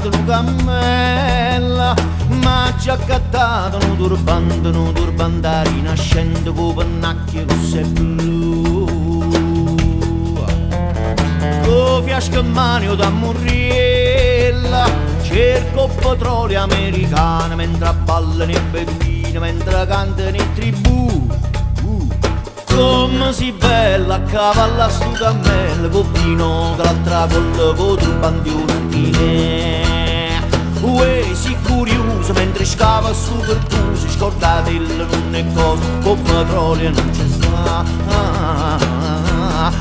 accattato un cammello, ma ci ha accattato un turbandari nascendo con pennacchie rosse e blu. Con fiasco in mano da Murriella, cerco petrolio americano mentre ballano i beduini, mentre cantano i tribù. Come si bella a cavallo a sto cammello, con vino che l'altra con turbandi un'anchine. Uè, si curioso mentre scava su percusi, scordate il non è cosa, con petrolio non c'è sta,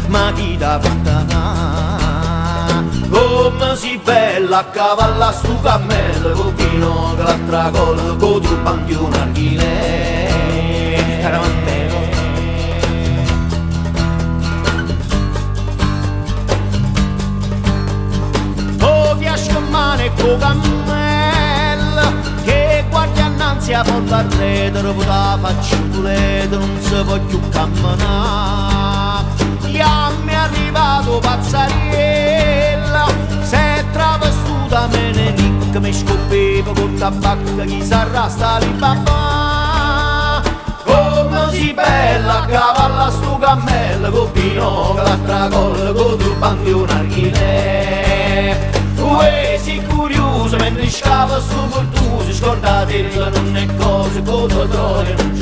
ma chi t'ha fatta? Come si bella a cavallo a sto cammello, con vino che l'altra con turbandi un'anchine. Caramantero. E con cammella che guardi annanzi a porta arredo, dopo la facciuletta non si può più camminare. Ya mi è arrivato Pazzariella, se è travestuta Menenica, mi scoppiva con tabacca, chi sarà sta lì papà. Come si bella a cavallo a sto cammello, con vino che l'altra colla, con turbandi un'archine. Uè, si curioso mentre scava su portusi, scordate non è cosa, con petrolio non